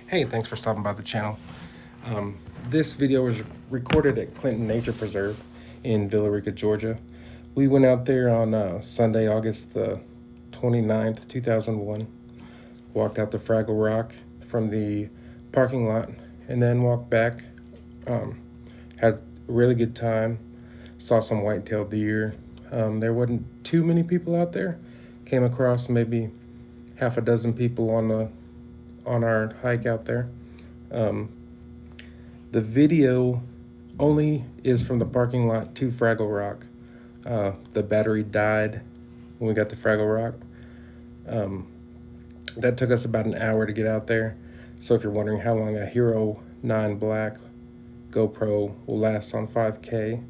Hey, thanks for stopping by the channel. This video was recorded at Clinton Nature Preserve in Villa Rica, Georgia. We went out there on Sunday, August the 29th, 2001. Walked out to Fraggle Rock from the parking lot and then walked back. Had a really good time. Saw some white-tailed deer. There wasn't too many people out there. Came across maybe half a dozen people on our hike out there. The video only is from the parking lot to Fraggle Rock. The battery died when we got to Fraggle Rock. That took us about an hour to get out there. So if you're wondering how long a Hero 9 Black GoPro will last on 5K,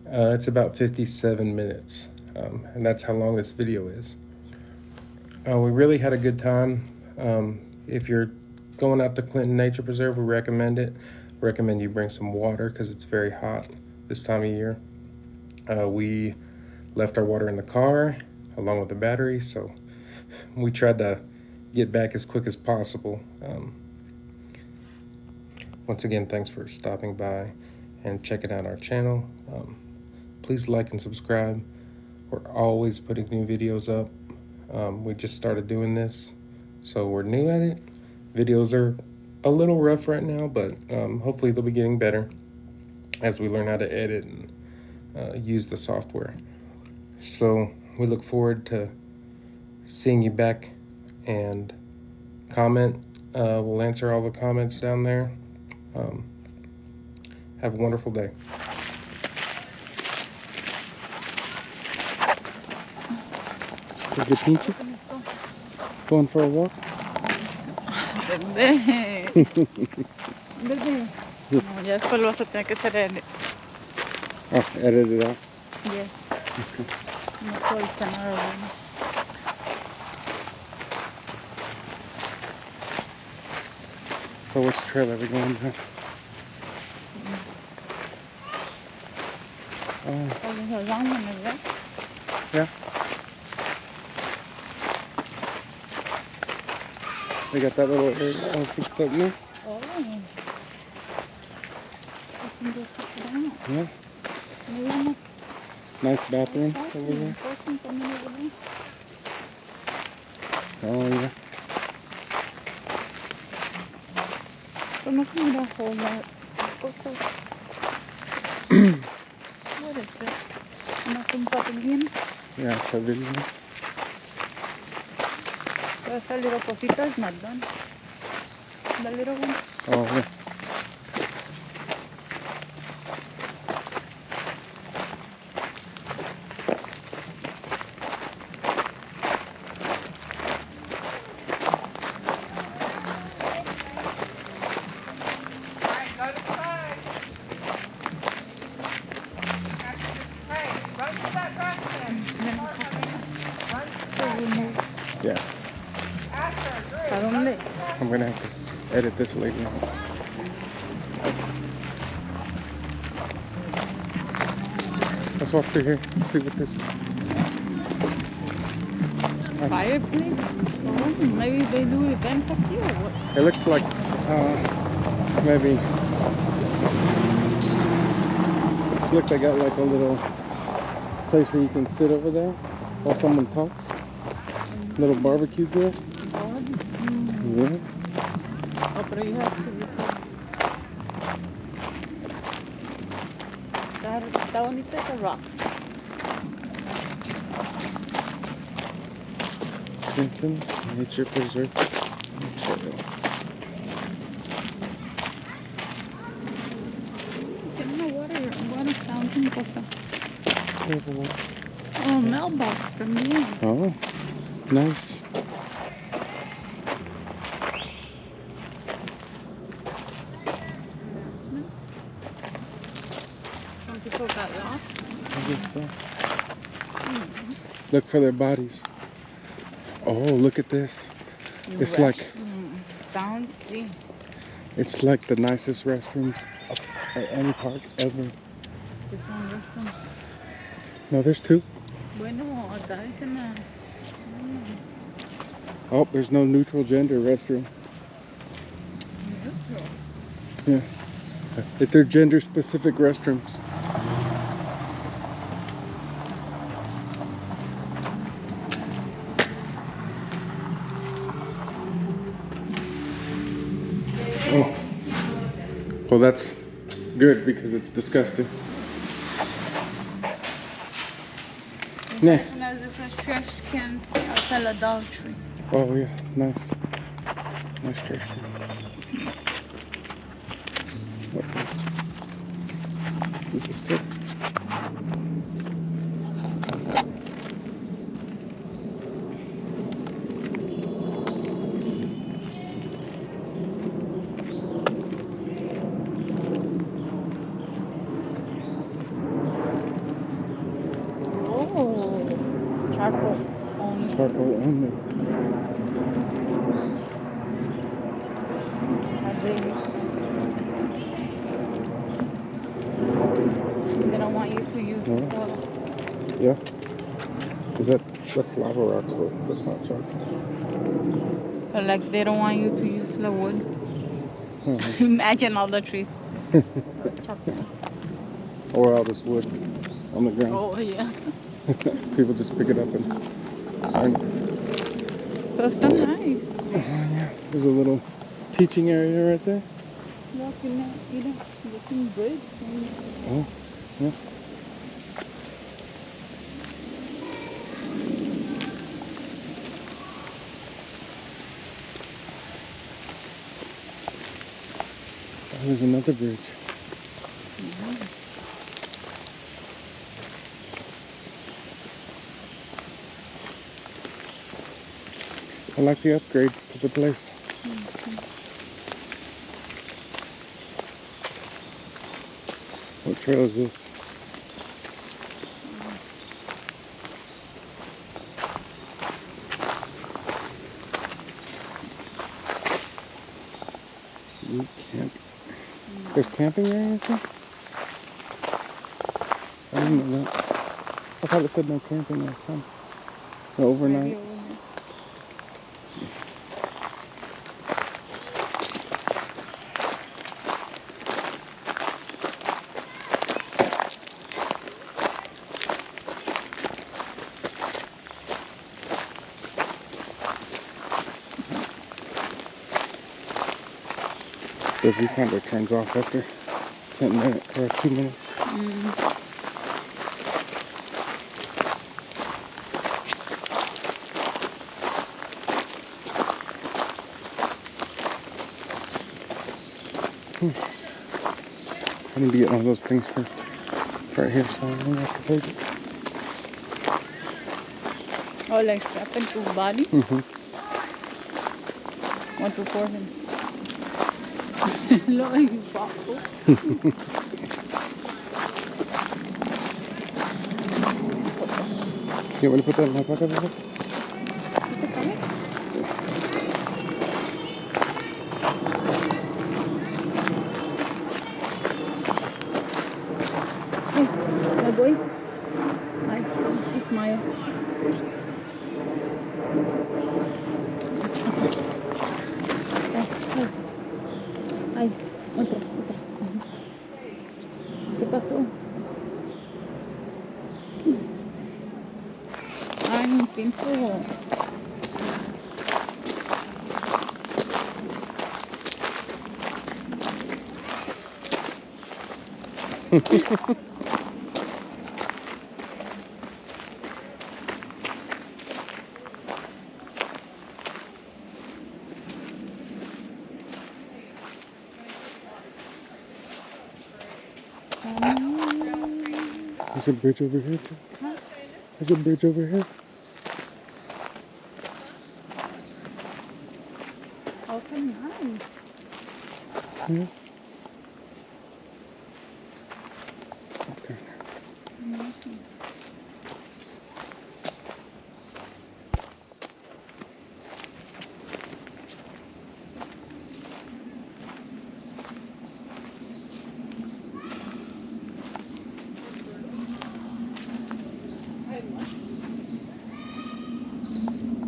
it's about 57 minutes. And that's how long this video is. We really had a good time. If you're going out to Clinton Nature Preserve, we recommend it. Recommend you bring some water because it's very hot this time of year. We left our water in the car along with the battery, so we tried to get back as quick as possible. Once again, thanks for stopping by and checking out our channel. Please like and subscribe. We're always putting new videos up. We just started doing this, so we're new at it. Videos are a little rough right now, but hopefully they'll be getting better as we learn how to edit and use the software. So we look forward to seeing you back, and comment. We'll answer all the comments down there. Have a wonderful day. ¿Qué pinches? Going for a walk? Bebé. Bebé. No, ya después lo vas a tener que hacer edit. Oh, edit it out? Yes. Okay. No puedo estar nada bueno. So which trail are we going down? Oh, Oh, there's a long one, is that? yeah. They got that little area all fixed up now? Oh. I can just take it out. Yeah. Maybe no. Nice bathroom over there. Parking también over there. Oh, yeah. Pero no se mira a whole lot of cosas. What is it? Nothing pavilion. Yeah, pavilion. Esa little cosita is not done. The little one. Oh, yeah. Yeah. ¿A dónde? I'm gonna have to edit this later. Let's walk through here and see what this is. Fireplace? Oh, maybe they do events up here or what? It looks like maybe look they got like a little place where you can sit over there while someone talks. Little barbecue grill. Yeah. Oh, pero you have to reserve. Está bonita esa rock. Clinton Nature Preserve. Tiene una water fountain cosa. Oh, mailbox también. Oh, nice. Some people got lost. I think so. Look for their bodies. Oh, look at this. It's like Bouncy. it's like the nicest restrooms at any park ever. Just one restroom. No, there's two. Bueno, acá dicen a... Oh, there's no neutral gender restroom. Yeah. If they're gender-specific restrooms. Oh. Well, that's good because it's disgusting. Nah. Trash cans outside adultery. Oh yeah, nice. Nice trash can. What the? Is this still? Oh, charcoal only. Charcoal only. They don't want you to use water. Yeah. That's lava rocks though. That's not charcoal. But like they don't want you to use the wood. Oh, Imagine all the trees. or all this wood on the ground. Oh yeah. People just pick it up and burn it. That's so nice. Oh yeah. There's a little teaching area right there. Walking out, the same bridge. Oh, yeah. Oh, there's another bridge. I like the upgrades to the place. What trail is this? You camp. There's camping areas here? I didn't know that. I thought it said no camping last time. No overnight. The viewfinder turns off after 10 minutes or 2 minutes. I need to get one of those things for right here, so I don't have to hold it. Oh, like strap into his body? Want to pour him? Look, you waffle. You want me to put that in my pocket? Hey, boys. Hi, just smile. Ay, otra. ¿Qué pasó? Ay, un tiempo. There's a bridge over here too. Huh? There's a bridge over here. Oh, nice. Yeah. Okay.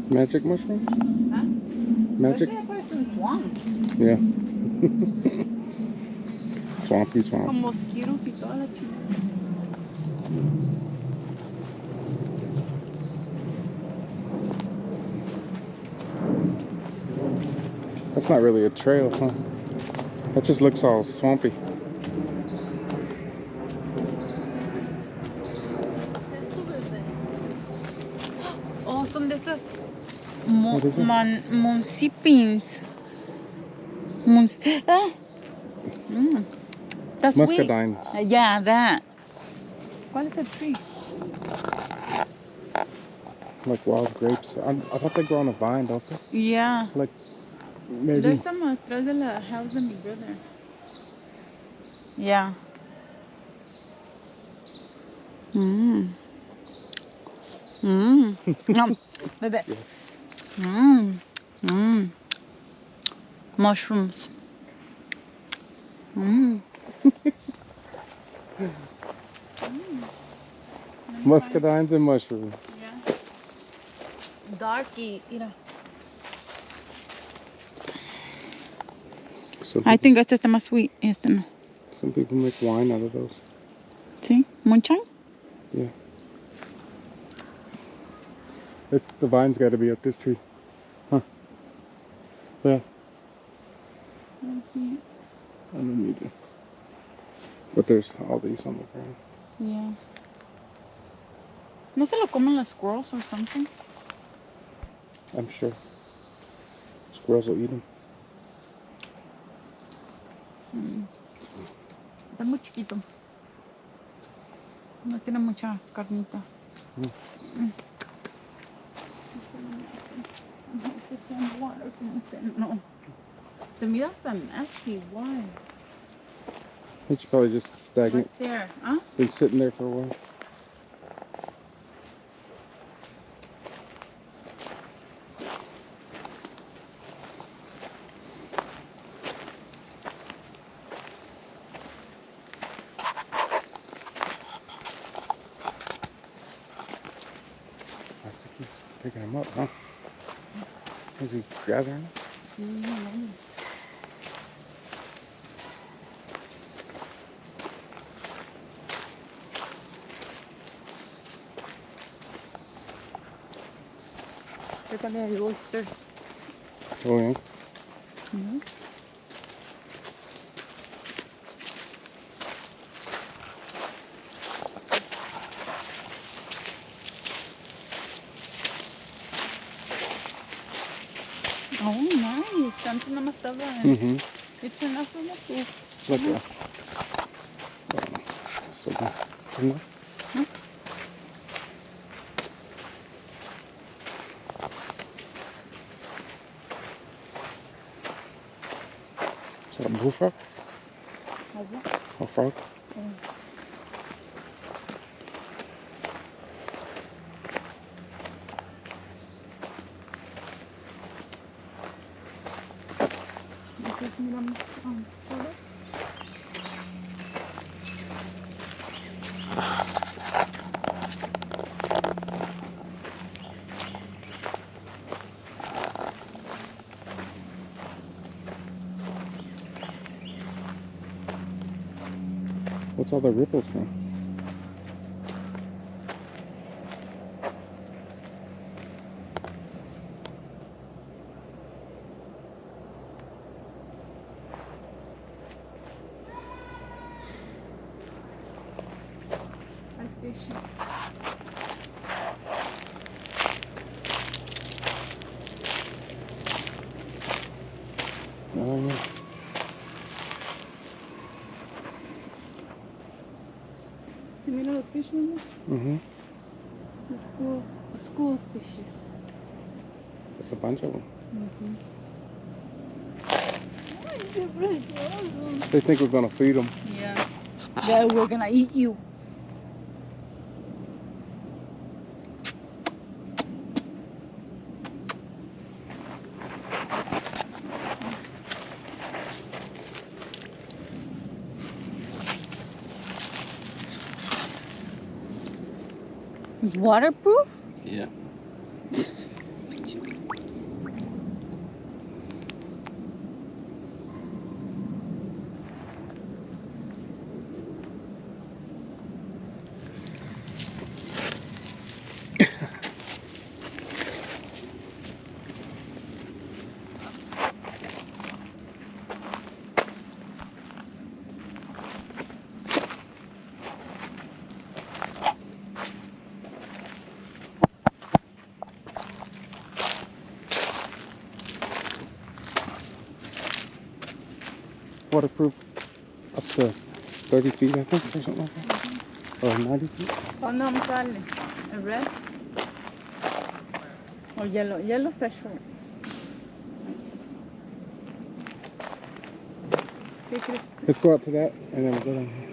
Magic mushrooms? Huh? Magic? There's a person swamp. Yeah. Swampy swamp. Con mosquitos y toda la chingada. That's not really a trail, huh? That just looks all swampy. Oh, son de estas What is it? Monsipins. That's sweet. Muscadines. Yeah, that. ¿Cuál es el tree? Like wild grapes. I thought they grow on a vine, don't they? Yeah. Like maybe. There's some atrás de la house de mi brother. Yeah. Mmm. Mmm. No, bebé. Yes. Mmm. Mmm. Mushrooms. Mmm. Muscadines and mushrooms. Yeah. Darky. Mira. I think este está más sweet. Este no. Some people make wine out of those. ¿Sí? ¿Moonshine? Yeah. The vine's got to be up this tree. Huh. Yeah. I don't either. But there's all these on the ground. Yeah. ¿No se lo comen las squirrels or something? I'm sure. Squirrels will eat them. Está muy chiquito. No tiene mucha carnita. No. Se mira tan nasty. Why? It's probably just stagnant. Right there. Huh? Been sitting there for a while. I think he's picking them up, huh? Is he gathering them? Pégale al oyster. Oh, yeah. Oh, nice. Tanto nada más estaba Mm-hmm. echando la tu. Look at that. So, no? Is that a bullfrog? A frog? Entonces miramos. What's all the ripples from? Hay fishes. Oh, yeah. You mean the fish in there? Mm-hmm. The school fishes. There's a bunch of them. They think we're gonna feed them. Yeah. Yeah, we're gonna eat you. It's waterproof? Yeah. waterproof up to 30 feet, I think, or something like that. Or 90 feet. Oh, no, sale. A red? Or yellow? Yellow's the short. ¿Qué crees? Let's go out to that and then we'll go down here.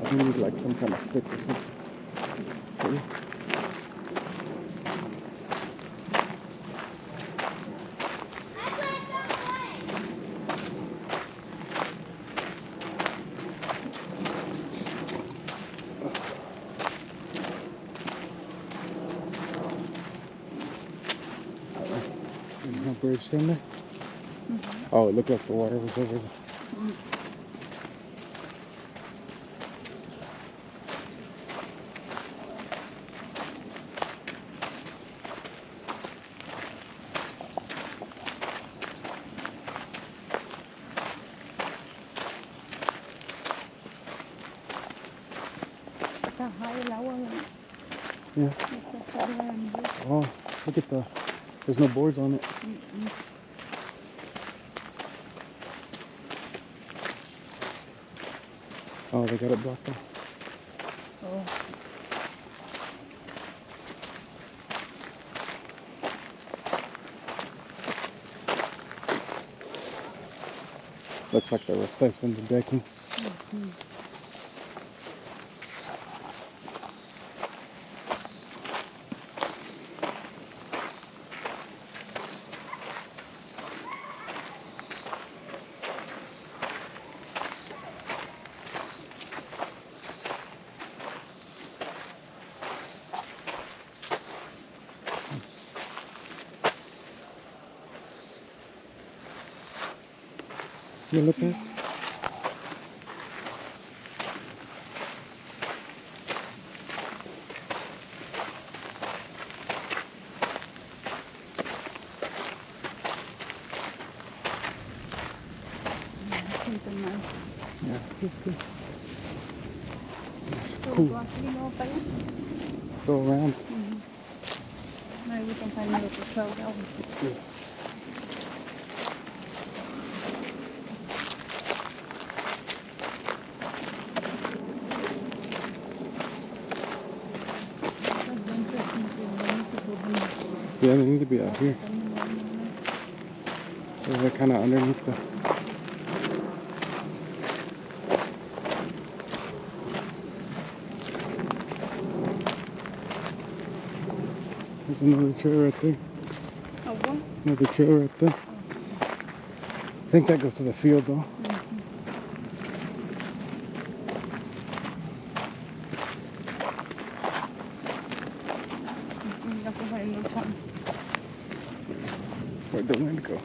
I think we need like some kind of stick or something. Okay. No bridge down there? Oh, it looked like the water was over there. Está high el agua, ¿verdad? Yeah. Está arriba del bridge. Oh, look at the, there's no boards on it. Oh, they got it blocked off. Oh. Looks like they're replacing the decking. You look at it? Yeah, it's good. It's cool. Go around. Maybe we can find another trail down. Yeah. Yeah, they need to be out here. So they're kind of underneath the... There's another trail right there. Oh, what? Another trail right there. I think that goes to the field though. Where'd the wind go?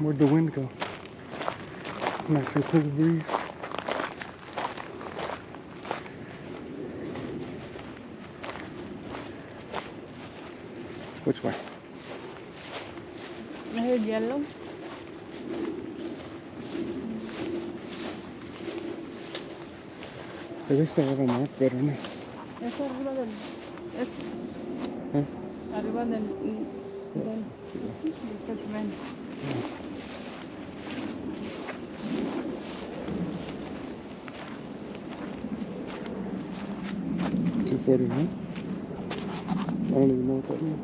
Where'd the wind go? Nice and cool breeze. Which way? I heard yellow. At least they have a mark better than Es arriba del... Es arriba del... Del... $2.49. I don't even know what that means.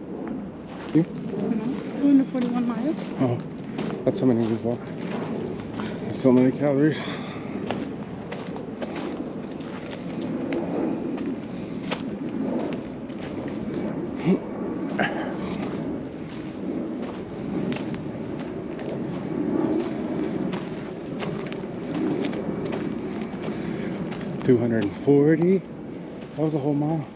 You? 241 miles. Oh, that's how many we've walked. That's so many calories. $240. That was a whole mile.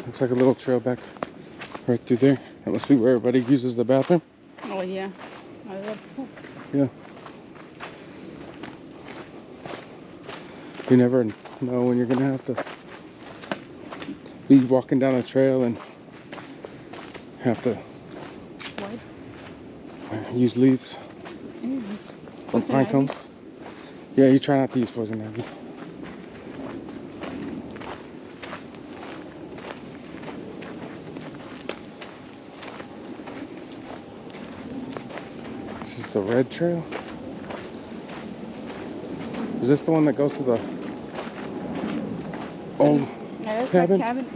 Looks like a little trail back right through there. That must be where everybody uses the bathroom. Oh, yeah. I love poop. Yeah. You never know when you're gonna have to be walking down a trail and have to What? use leaves or Poison pine ivy? cones. Yeah, you try not to use poison ivy. This is the red trail. Is this the one that goes to the old Yeah, that's cabin? my cabin.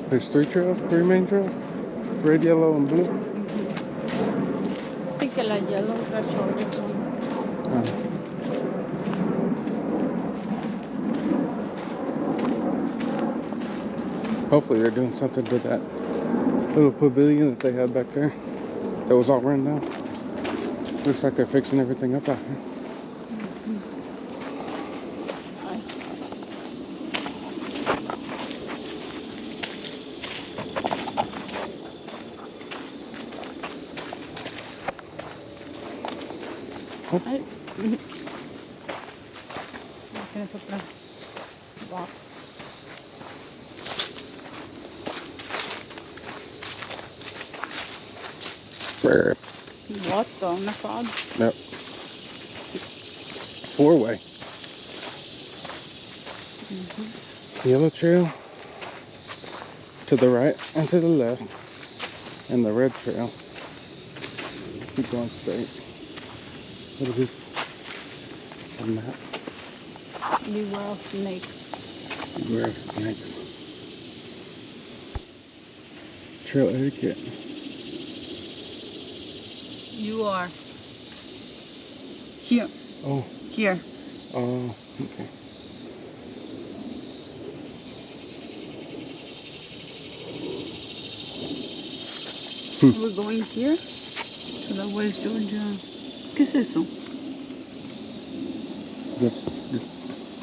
There's three main trails. Red, yellow, and blue. I think la yellow got shortest one. Hopefully they're doing something to that little pavilion that they had back there that was all run down. Looks like they're fixing everything up out here. Ay. Tienes otra. Rock. What the? Una frog? Yep. Four-way. It's the yellow trail to the right and to the left, and the red trail. Keep going straight. What is this? It's a map. Beware of snakes. Beware of snakes. Trail etiquette. You are here. Oh. Here. Oh, okay. We're going here. So that was Georgia. ¿Qué es eso?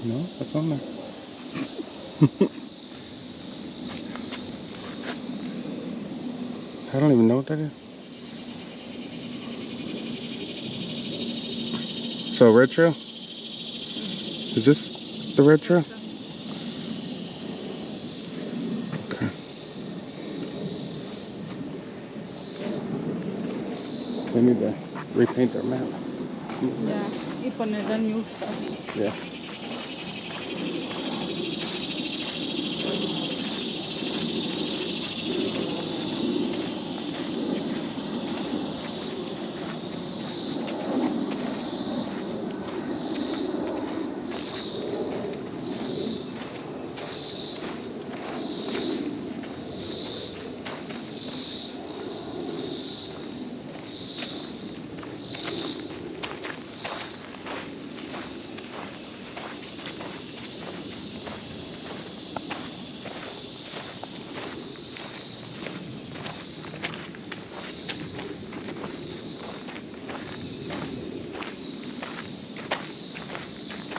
No, that's on there. I don't even know what that is. So red trail? Is this the red trail? Okay. They need to repaint their map. Yeah. Y poner the new stuff. Yeah.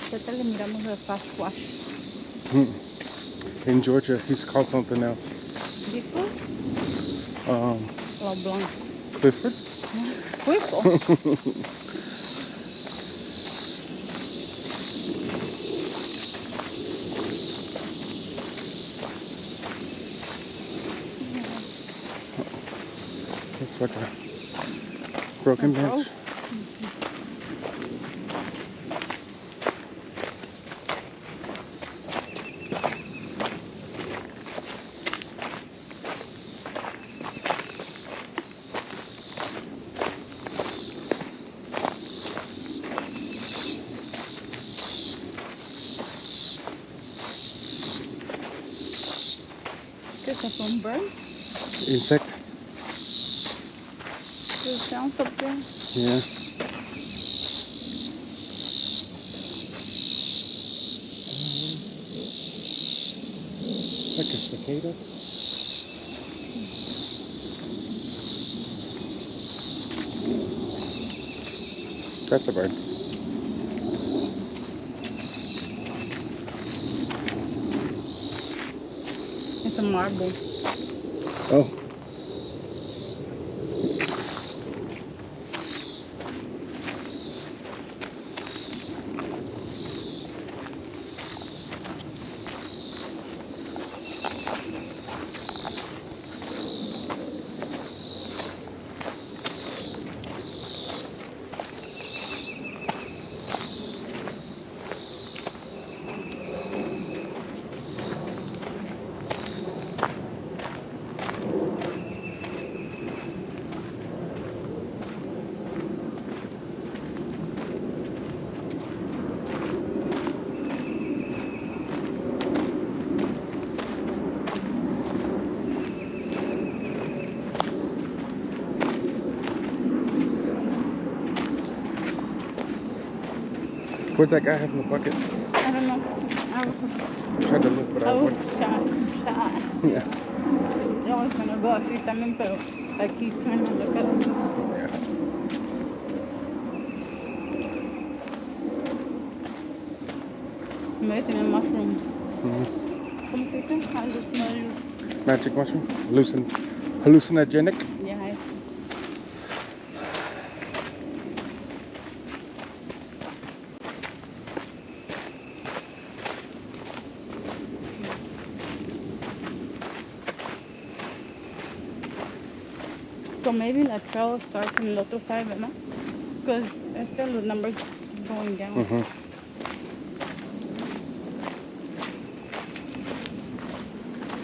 Ahorita le miramos the fast wash. In Georgia, he's called something else. Before? La Blanc. Clifford? Quick. Looks like a broken bench. ¿Qué es eso? Un bird? Insect? It sounds up there. Yeah. Like a cicada? That's a bird. It's a marble. Oh. Where'd that guy have in the bucket? I don't know. I tried to look, but I was wouldn't. shy. Yeah. I was gonna go así también, pero like he's trying to look at it. Yeah. Maybe tienen mushrooms. Mm-hmm. ¿Cómo se dice? Hallucinogenic. Magic mushroom? Hallucinogenic? Yeah, eso. So maybe la trail starts on the other side, ¿verdad? Because still the numbers going down. Mm-hmm.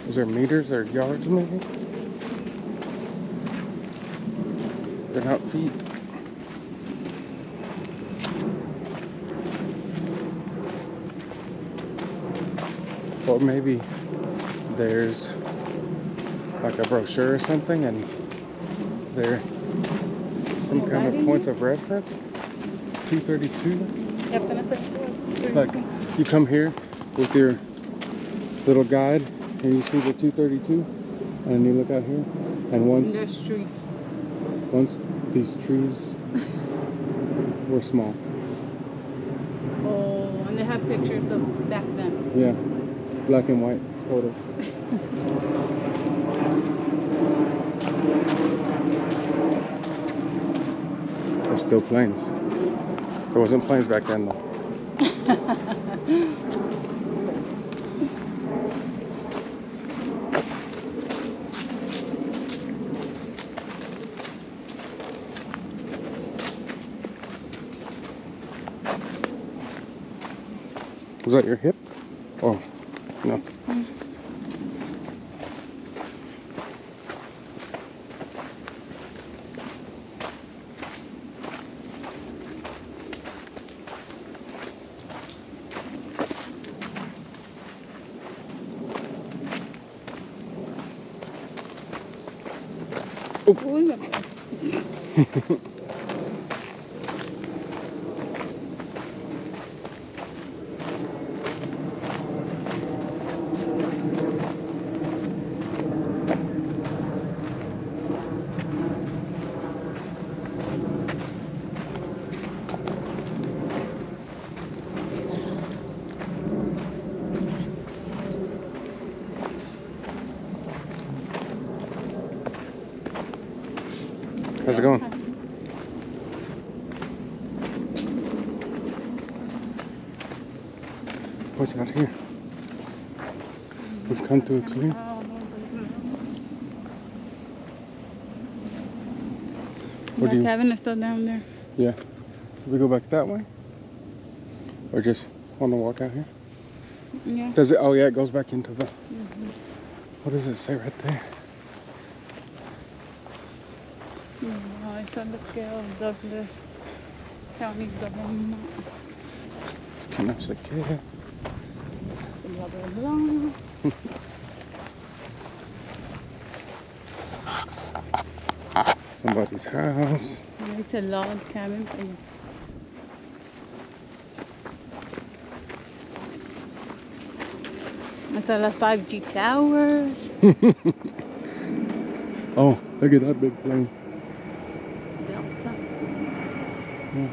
Is there meters or yards maybe? They're not feet. Or maybe there's like a brochure or something and there some kind of points of reference. 232. Yeah, apenas se fue. Like you come here with your little guide and you see the 232 and you look out here and There's trees. once these trees were small. Oh, and they have pictures of back then. Yeah. Black and white photo. There's still planes. There wasn't planes back then though. Was that your hip? Oh, no. Uy, me How's it going? What's out here? We've come to a clear. What do The you? cabin is still down there. Yeah. Should we go back that way? Or just want to walk out here? Yeah. Does it? Oh yeah, it goes back into the. What does it say right there? No, it's on the scale of Douglas County government. Que no sé qué. Blah, blah, blah. Somebody's house. It's a log cabin. It's all the 5G towers. Oh, look at that big plane. Delta. Yeah.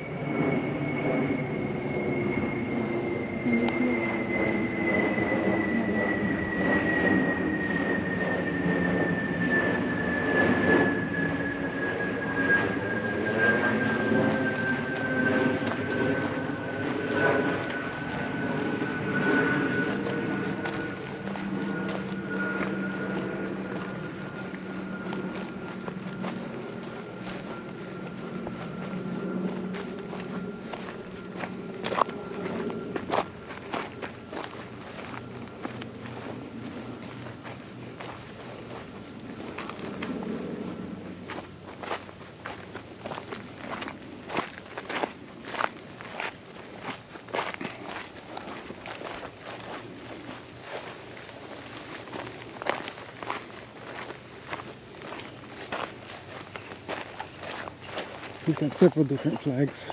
He's got several different flags.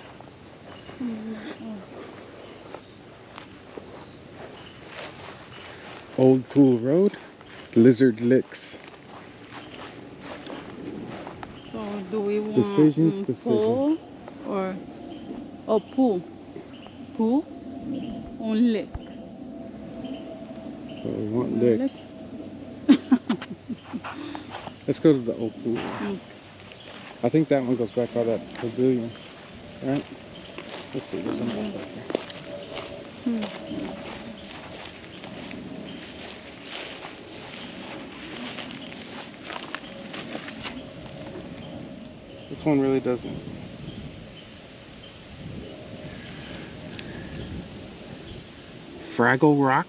Old Pool Road, Lizard Licks. So do we want Decisions. pool or pool? Pool or lick? So we want licks. Let's go to the old pool. I think that one goes back by that pavilion, right? Let's see, there's a map back there. This one really doesn't. Fraggle Rock.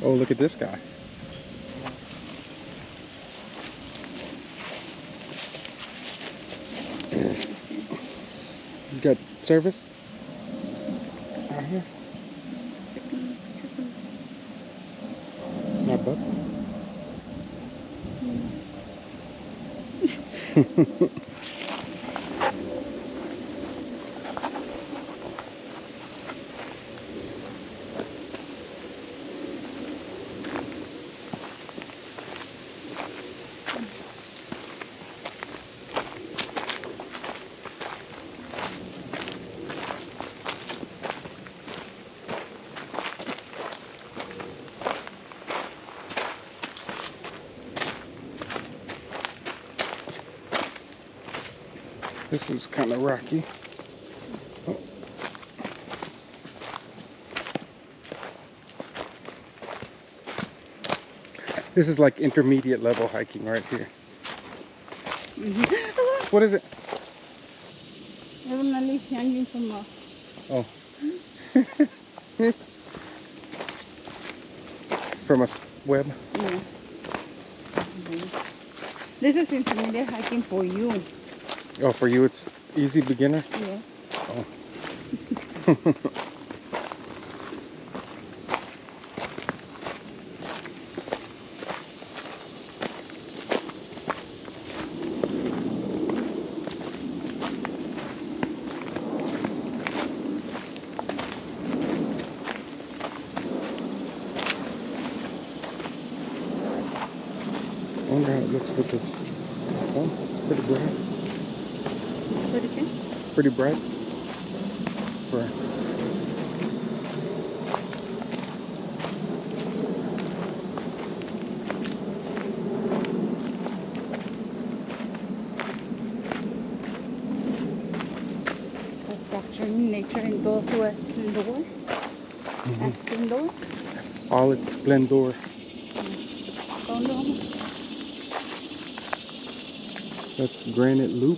Oh, look at this guy. You got service? Out here? Not bad. This is kind of rocky. Oh. This is like intermediate level hiking right here. What is it? There's a leaf hanging from a... Oh. From a web. Yeah. This is intermediate hiking for you. Oh, for you it's easy beginner? Yeah. Oh. I wonder how it looks with this. Oh, it's pretty bright. What do you think? Pretty bright. For Capturing nature in those who are splendor. And splendor. all its splendor. That's Granite Loop.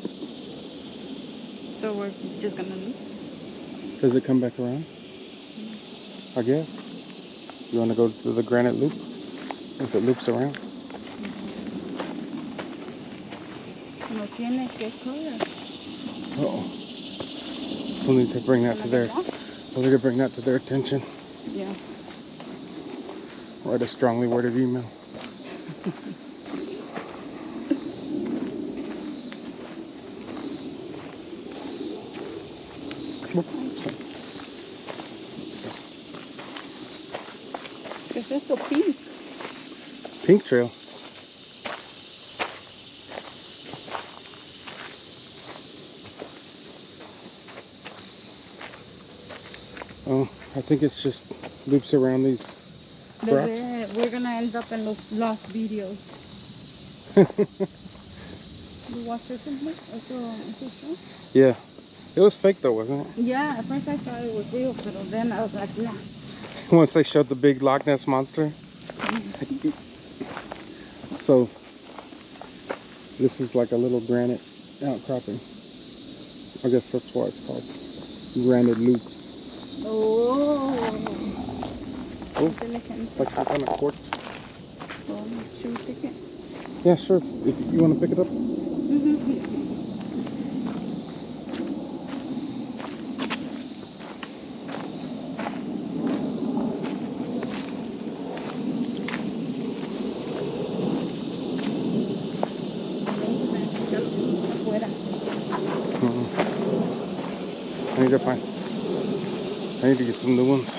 So we're just gonna leave. Does it come back around? I guess. You want to go to the Granite Loop? If it loops around? No tiene que correr. Uh-oh. We'll need to bring that to their... We'll need to bring that to their attention. Yeah. Write a strongly worded email. ¿Qué es esto? Pink. Pink Trail. Oh, I think it's just loops around these rocks. We're gonna end up in those lost videos. You watch this one? Yeah. It was fake though, wasn't it? Yeah, at first I thought it was real, but then I was like, nah. Once they showed the big Loch Ness monster. So, this is like a little granite outcropping. I guess that's why it's called Granite Loop. Oh. Oh, like some kind of quartz. So, should we pick it? Yeah, sure. If you want to pick it up. you're fine. I need to get some new ones.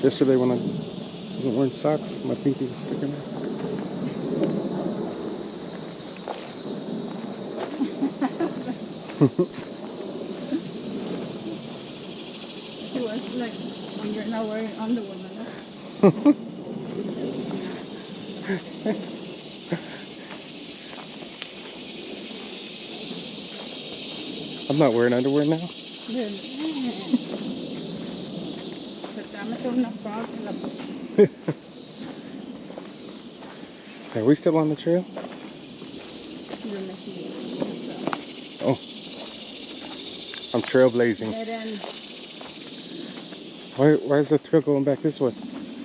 Yesterday when I wasn't wearing socks, my pinky was sticking out. It was like when you're not wearing underwear, no? I'm not wearing underwear now. Porque me tengo una frog en la boca. Are we still on the trail? You're making it. Oh. I'm trailblazing. Dead end. Why is the trail going back this way?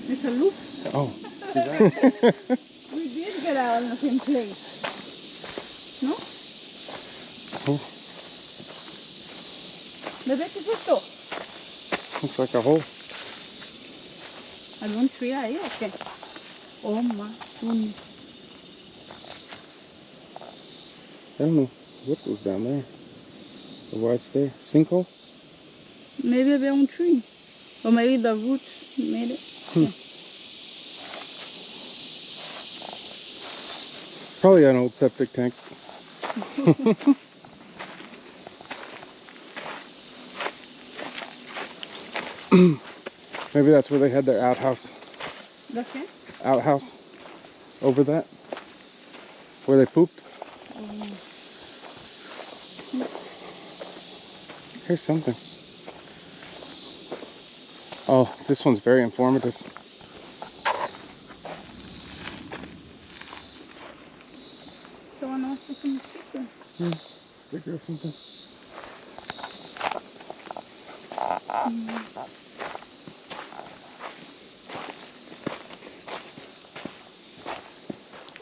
It's a loop. Oh. We did get out in the same place. ¿No? Oh. Bebé, ¿qué es esto? Looks like a hole. ¿Algún tree ahí o qué? Oh my goodness. I don't know what was down there. Or why it's there. Sinkhole? Maybe había un tree. Or maybe the roots made it. Probably an old septic tank. Maybe that's where they had their outhouse. ¿De qué? Outhouse. Over that. Where they pooped. Here's something. Oh, this one's very informative. Someone else put some sticker. Sticker or something.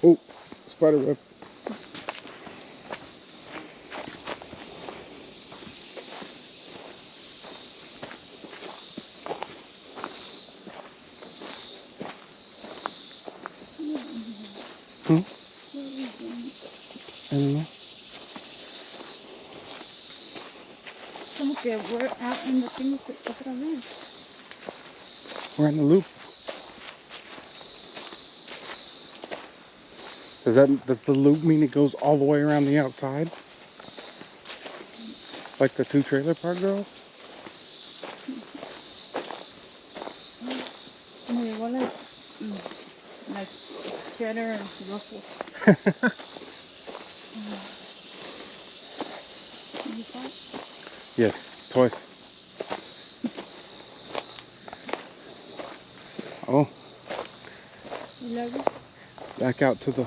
Oh, spider web. I don't know. Como que we're out in the thing otra vez. We're in the loop. Does the loop mean it goes all the way around the outside? Like the 2 trailer park girls? Me llegó like cheddar and ruffles. You thought? Yes, twice. Oh, You love it? back out to the...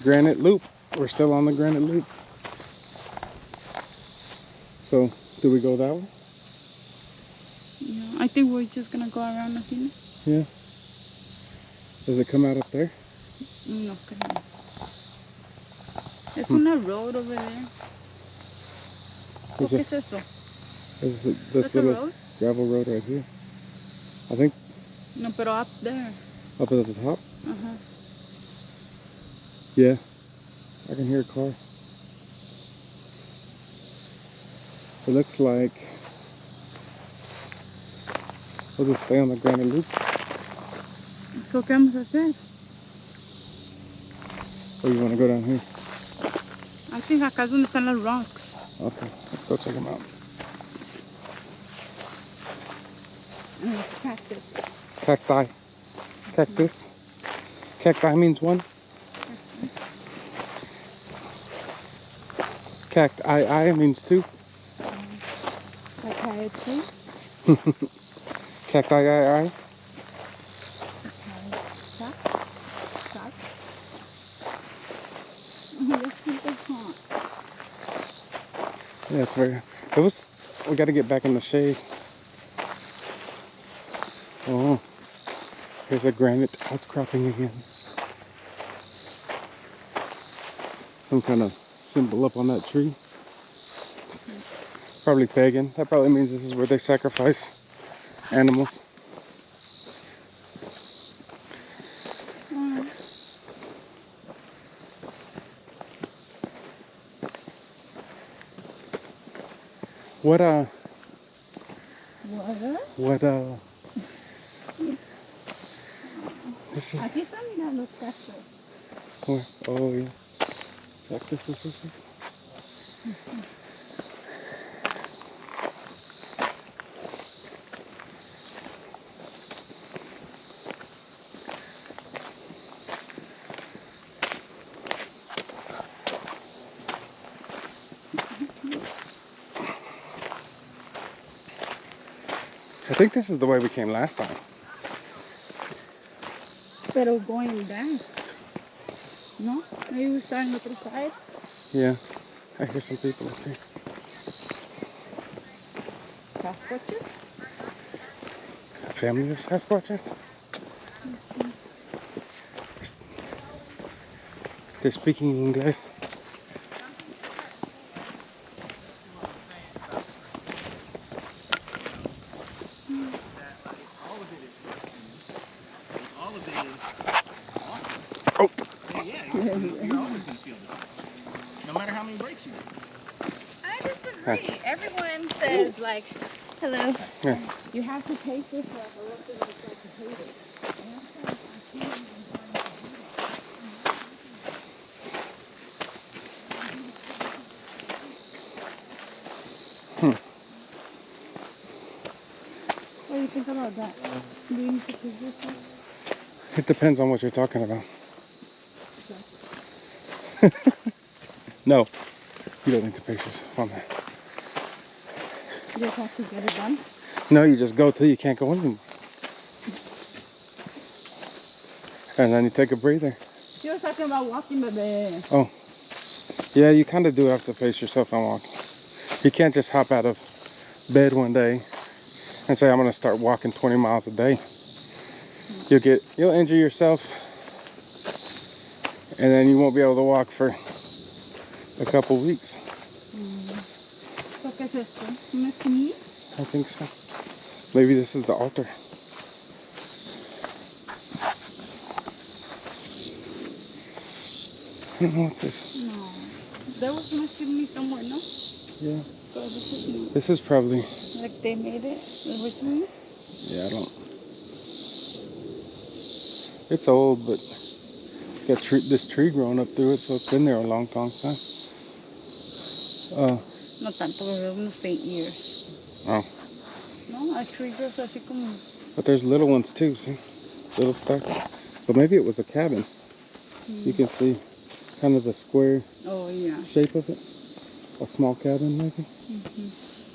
Granite Loop. We're still on the Granite Loop. So, do we go that way? Yeah, I think we're just gonna go around the thing. Yeah. Does it come out up there? No creo. Es una road over there. ¿Qué es eso? This That's a little road? gravel road right here. I think No, pero up there. up at the top. Uh-huh. Yeah. I can hear a car. It looks like we'll just stay on the Granite Loop. So, ¿qué vamos a hacer? Or you want to go down here? I think acá es donde están las rocks. Okay, let's go check them out. And the cactus. Cacti. Cactus. Cacti means one. Cacti means two. Psychiatry. Cacti. Yeah, it's very... we got to get back in the shade. Oh, here's a granite outcropping again. Some kind of symbol up on that tree. Probably pagan. That probably means this is where they sacrifice animals. What What? this is Aquí están, mira, los cactus. where, oh yeah. This is I think this is the way we came last time. Pero going back. No? Maybe we start on the other side. Yeah. I hear some people up here. Sasquatches? A family of Sasquatches? They're speaking English. Oh! You're always going to feel this. No matter how many breaks you do. I disagree. Everyone says, like, hello. Yeah. You have to taste this for a little bit to hate it. What do you think about that? Do you need to taste this one? It depends on what you're talking about. No, you don't need to pace yourself on that. You just have to get it done. No, you just go till you can't go anymore. And then you take a breather. She was talking about walking, baby. Oh, yeah, you kind of do have to pace yourself on walking. You can't just hop out of bed one day and say, I'm going to start walking 20 miles a day. You'll injure yourself, and then you won't be able to walk for a couple weeks. So, ¿qué es esto? ¿Una comida? I think so. Maybe this is the altar. I don't know what this is. No. There was an chimney somewhere, no? Yeah. But this is This is probably, like they made it originally. yeah, I don't. It's old, but it's got this tree growing up through it, so it's been there a long, long time. No tanto, pero unos 8 years. Oh. No, a tree grows así como... But there's little ones too, see? Little stuff. So maybe it was a cabin. You can see kind of the square Oh, yeah. shape of it. A small cabin, maybe.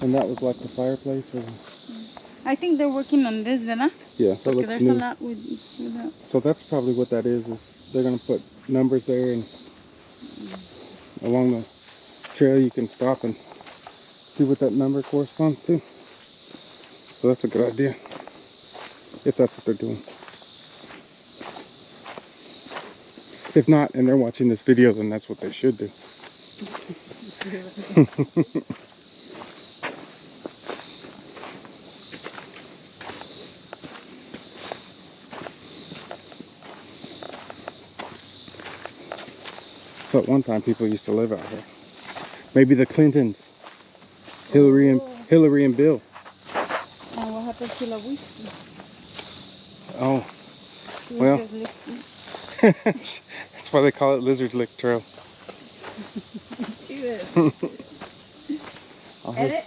And that was like the fireplace. Or I think they're working on this, ¿verdad? yeah, that Porque looks there's new. a lot with that. So that's probably what that is they're going to put numbers there, and along the trail you can stop and see what that number corresponds to. So that's a good idea, if that's what they're doing. If not, and they're watching this video, then that's what they should do. So at one time people used to live out here. Maybe the Clintons, Hillary and Bill. And what happened to the whiskey? Oh, She well. was just listening. That's why they call it Lizard Lick Trail. Edit.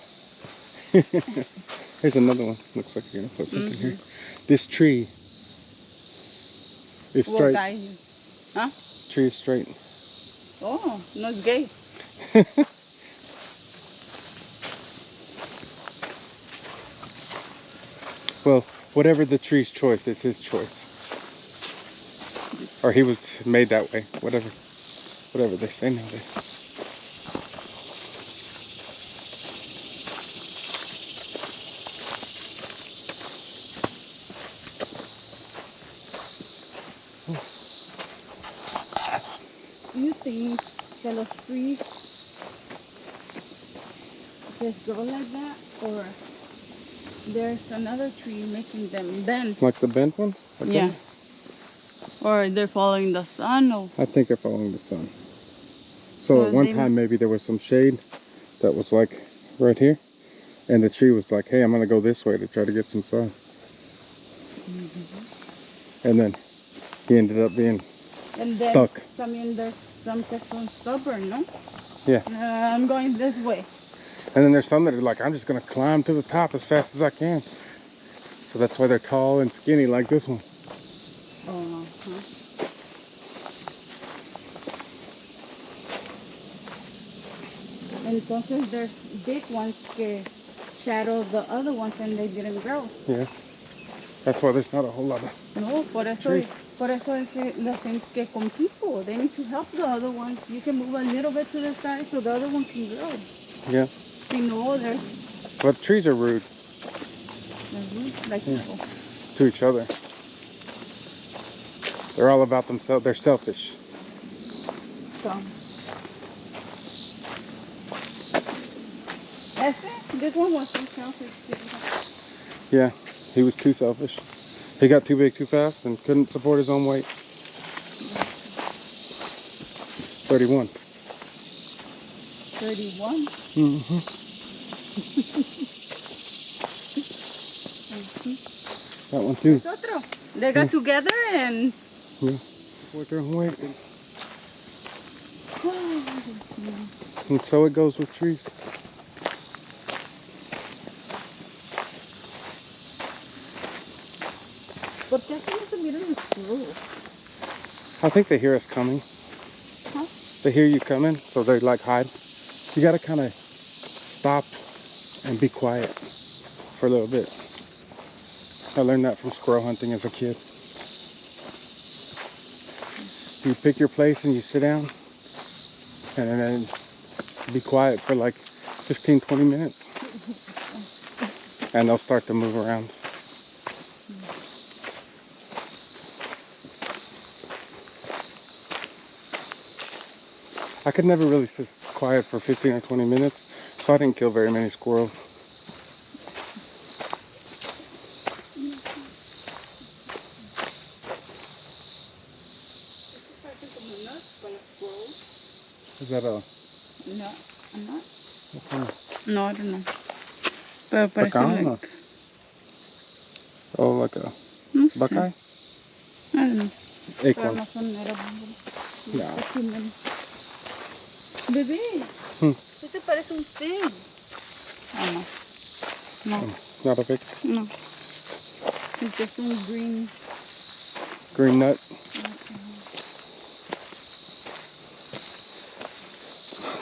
Here's another one. Looks like you're gonna put something here. This tree is What straight. guy? Huh? Tree is straight. Oh, no, it's gay. Well, whatever the tree's choice, it's his choice. Or he was made that way. Whatever they say nowadays. Do you think that los trees just go like that, or there's another tree making them bend? Like the bent ones? Like Yeah. that? Or they're following the sun, or I think they're following the sun. So So at one they- time maybe there was some shade that was like right here. And the tree was like, hey, I'm gonna go this way to try to get some sun. And then he ended up being And stuck. then, I mean, there's some que son stubborn, no? Yeah. I'm going this way. And then there's some that are like, I'm just gonna climb to the top as fast as I can. So that's why they're tall and skinny like this one. Oh, Entonces there's big ones que shadow the other ones and they didn't grow. Yeah. That's why there's not a whole lot of No, por eso trees. es the same que con people. They need to help the other ones. You can move a little bit to the side so the other one can grow. Yeah. You know, there's But trees are rude like people. to each other. They're all about themselves. They're selfish. So. This one was too selfish. Yeah. He was too selfish. He got too big too fast and couldn't support his own weight. 31. 31. Mm-hmm. That one too. Otro. They got together and Yeah. Support their own weight. And so it goes with trees. ¿Por qué así no se miran los squirrels? I think they hear us coming. Huh? They hear you coming, so they like hide. You gotta kind of stop and be quiet for a little bit. I learned that from squirrel hunting as a kid. You pick your place and you sit down and then be quiet for like 15-20 minutes and they'll start to move around. I could never really sit quiet for 15 or 20 minutes, so I didn't kill very many squirrels. Is that a... No, I'm not. What kind of... No, I don't know. Pero parece Pecan, like... oh, like a No sé. buckeye? I don't know. Pero Acorn. no son edible. No. Bebé, este parece un fig. Oh, no. No, Not a big no. It's just un green nut.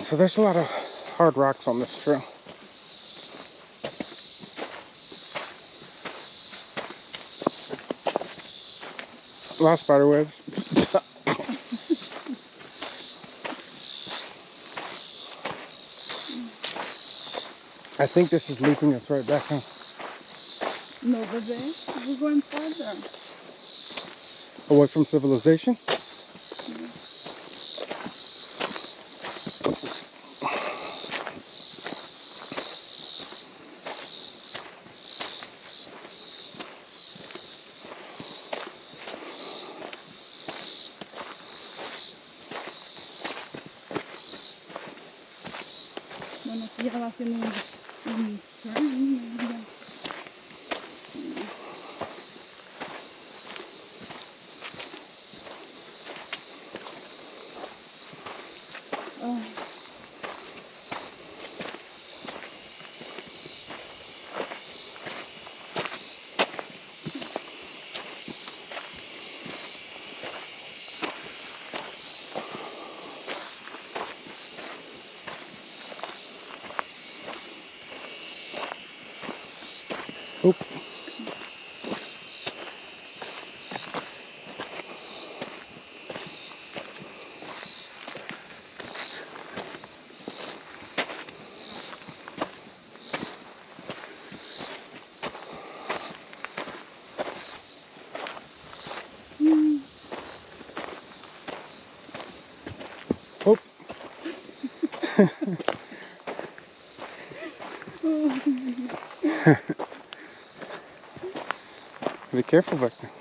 So there's a lot of hard rocks on this trail. A lot of spider webs. I think this is looping us right back, huh? No, bebé. We're going further. Away from civilization? Bueno, aquí ya va haciendo un turn. Oh. Oop. Oop. Be careful back there.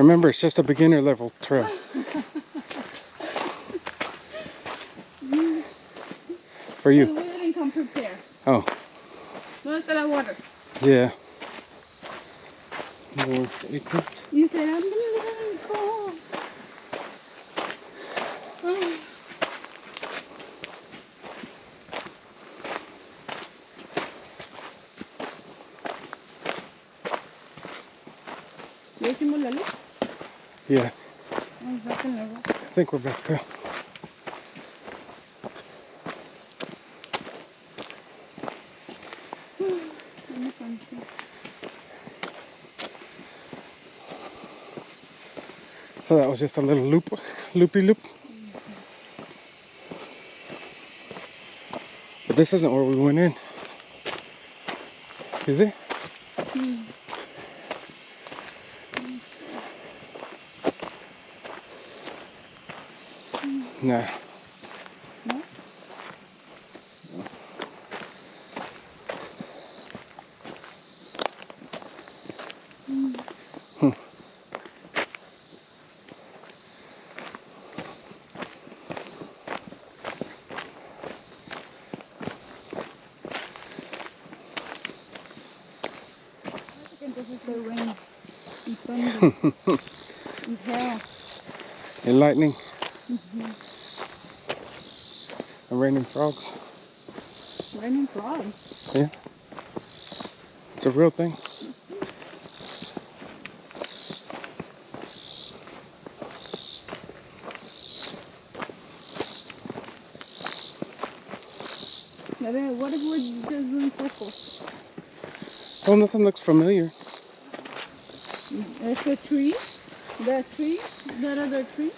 Remember, it's just a beginner level trail. For We you. didn't come prepared. Oh, ¿Dónde está la water? yeah. More acre. You said, I'm gonna let it go. Oh. ¿Ya hicimos la luz? Yeah, Vamos back in the rock. I think we're back there. So that was just a little loopy loop. But this isn't where we went in. Is it? Nah. No? Entonces fue rain y thunder y hail. And lightning. And raining frogs. Raining frogs. Yeah. It's a real thing. Yeah, man, what if we're just doing circles? Oh, nothing looks familiar. It's a tree. That tree. That other tree.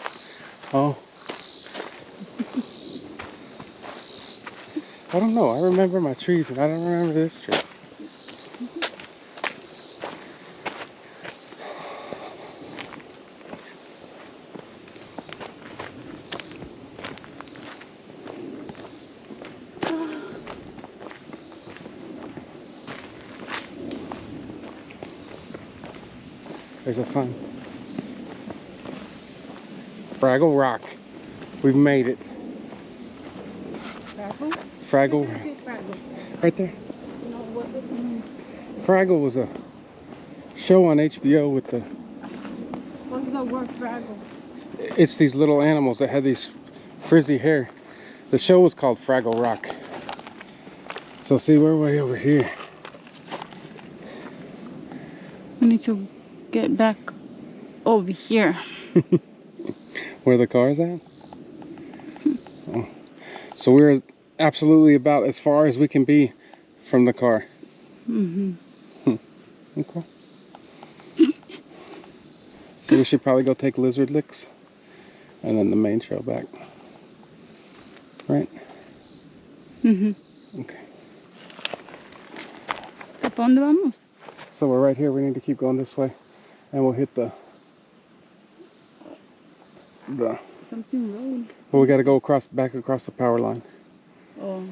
Oh. I don't know. I remember my trees and I don't remember this tree. There's a sign. Fraggle Rock. We've made it. Fraggle? Fraggle. Fraggle. Right there. No, what does it mean? Fraggle was a show on HBO with the... What's the word Fraggle? It's these little animals that had these frizzy hair. The show was called Fraggle Rock. So see, we're way over here. We need to get back over here. Where the car's at? Oh. So we're absolutely about as far as we can be from the car. Okay. So we should probably go take lizard licks and then the main trail back. Right? Okay. ¿A dónde vamos? So we're right here. We need to keep going this way. And we'll hit the... Something road. Well, we got to go back across the power line. Oh.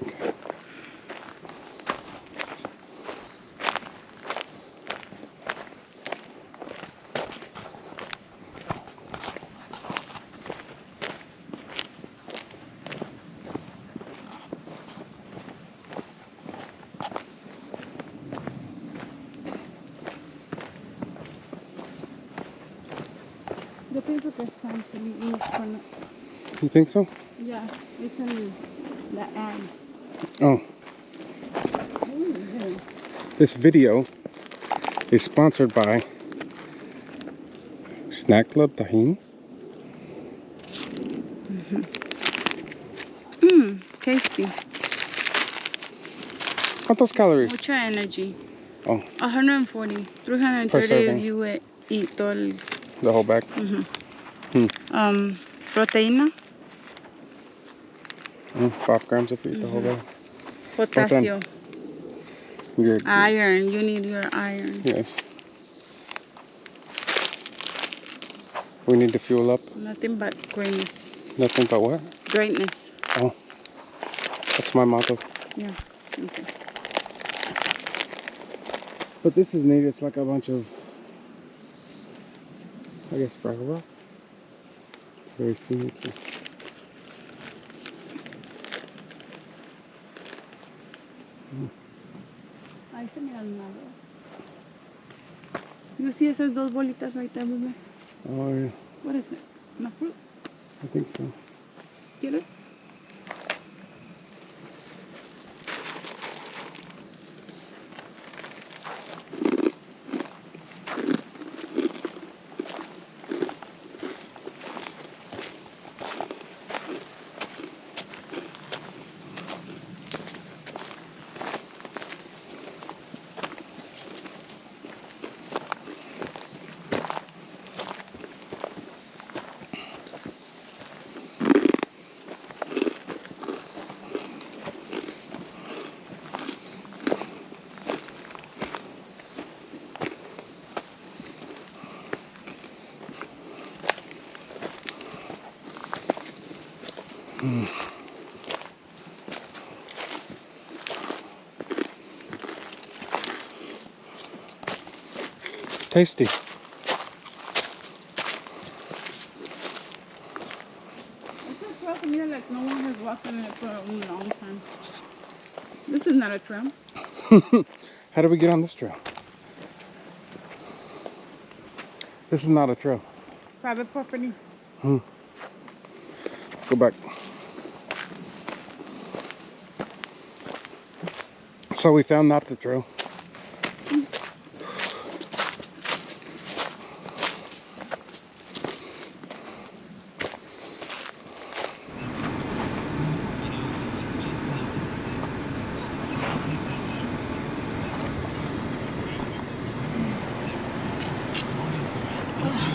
Okay. Yo pienso que es something in You think so? Yeah, it's in the ad. Oh. This video is sponsored by Snack Club Tajín. Tasty. ¿Cuántos calories? Mucha energy. Oh, 140. 330 Per serving. if you eat todo el... the whole bag? Proteína. 5 grams if you eat the whole bag. Potasio. You're, Iron. You need your iron. yes. We need to fuel up. Nothing but greatness. Nothing but what? Greatness. Oh, that's my motto. Yeah. Okay. But this is neat. It's like a bunch of guess Fraggle Rock. It's very scenic here. Ahí se mira el lago. You see esas dos bolitas right there, bebé? Oh yeah, What is it? Una fruit? I think so. ¿Quieres? Tasty. It's a trail to me like no one has walked on it for a long time. This is not a trail. How do we get on this trail? This is not a trail. Private property. Go back. So we found not the trail.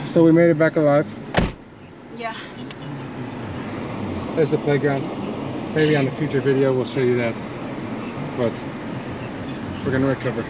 So we made it back alive. Yeah. There's the playground. Maybe on a future video we'll show you that. But we're gonna recover.